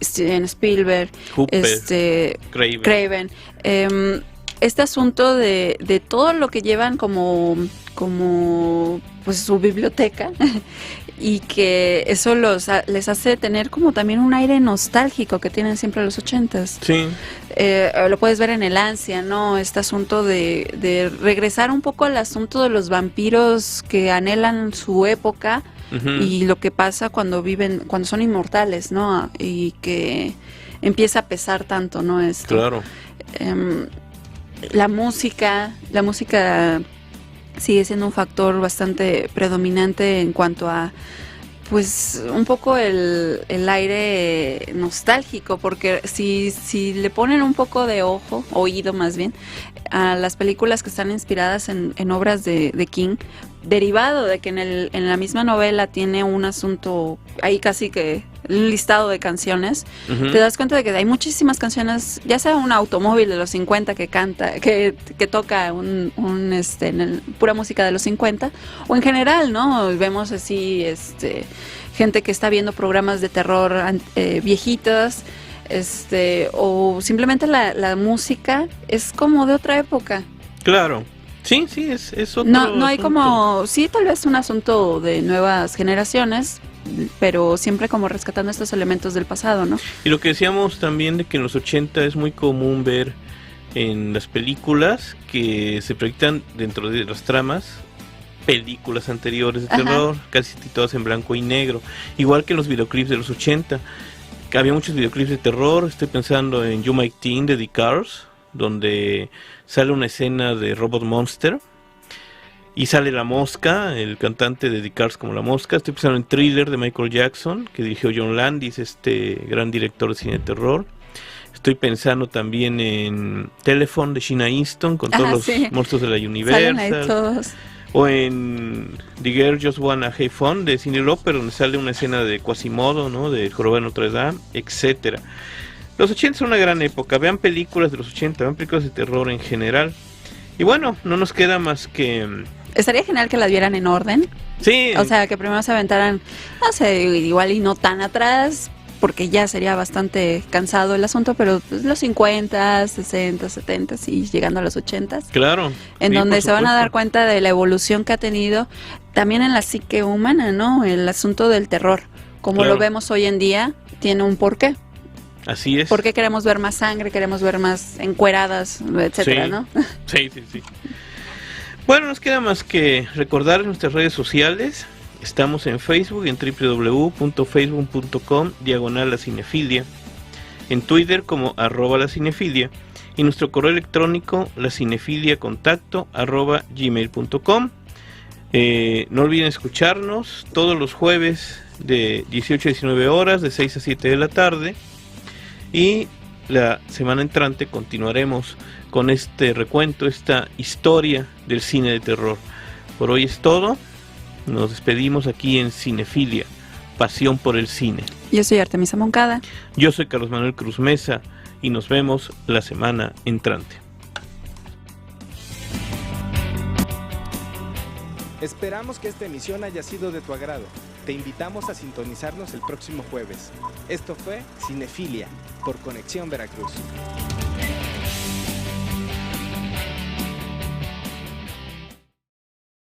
Steven Spielberg, Hooper, Craven. Este asunto de todo lo que llevan como pues su biblioteca y que eso les hace tener como también un aire nostálgico que tienen siempre los 80s. Sí. Lo puedes ver en El Ansia, ¿no? Este asunto de regresar un poco al asunto de los vampiros que anhelan su época y lo que pasa cuando son inmortales, ¿no? Y que empieza a pesar tanto, ¿no? Esto. Claro. La música sigue siendo un factor bastante predominante en cuanto a pues un poco el aire nostálgico, porque si le ponen un poco de oído más bien, a las películas que están inspiradas en obras de King, derivado de que en la misma novela tiene un asunto, ahí casi que un listado de canciones, te das cuenta de que hay muchísimas canciones, ya sea un automóvil de los 50 que canta, que toca pura música de los 50, o en general, ¿no? Vemos así, gente que está viendo programas de terror viejitas, o simplemente la música es como de otra época. Claro. Sí, es otro no hay asunto. Como, sí, tal vez un asunto de nuevas generaciones, pero siempre como rescatando estos elementos del pasado, ¿no? Y lo que decíamos también de que en los 80 es muy común ver en las películas que se proyectan dentro de las tramas películas anteriores de terror, casi todas en blanco y negro, igual que en los videoclips de los 80, que había muchos videoclips de terror. Estoy pensando en You Might Teen de The Cars, donde sale una escena de Robot Monster y sale La Mosca, el cantante de The Cars como La Mosca. Estoy pensando en Thriller de Michael Jackson, que dirigió John Landis, gran director de cine de terror. Estoy pensando también en Telephone de Sheena Easton, con todos los monstruos de la Universal. Salen ahí todos. O en The Girl Just Wanna Have Fun de Cyndi Lauper, donde sale una escena de Quasimodo, ¿no? De Jorobado de Notre Dame, etcétera. Los 80 son una gran época. Vean películas de los 80, vean películas de terror en general. Y bueno, no nos queda más que... Estaría genial que las vieran en orden. Sí. O sea, que primero se aventaran, no sé, igual y no tan atrás, porque ya sería bastante cansado el asunto, pero pues, los 50, 60, 70 y llegando a los 80. Claro. En sí, donde se van a dar supuesto. cuenta de la evolución que ha tenido también en la psique humana, ¿no? El asunto del terror, como Claro. lo vemos hoy en día, tiene un porqué. Así es. ¿Por qué queremos ver más sangre, queremos ver más encueradas, etcétera, Sí. ¿no? Sí. Bueno, nos queda más que recordar nuestras redes sociales. Estamos en Facebook, en www.facebook.com/lacinefilia, en Twitter como @lacinefilia, y nuestro correo electrónico lacinefiliacontacto@gmail.com. No olviden escucharnos todos los jueves de 18 a 19 horas, de 6 a 7 de la tarde, y la semana entrante continuaremos con este recuento, esta historia del cine de terror. Por hoy es todo. Nos despedimos aquí en Cinefilia, pasión por el cine. Yo soy Artemisa Moncada. Yo soy Carlos Manuel Cruz Mesa y nos vemos la semana entrante. Esperamos que esta emisión haya sido de tu agrado. Te invitamos a sintonizarnos el próximo jueves. Esto fue Cinefilia, por Conexión Veracruz.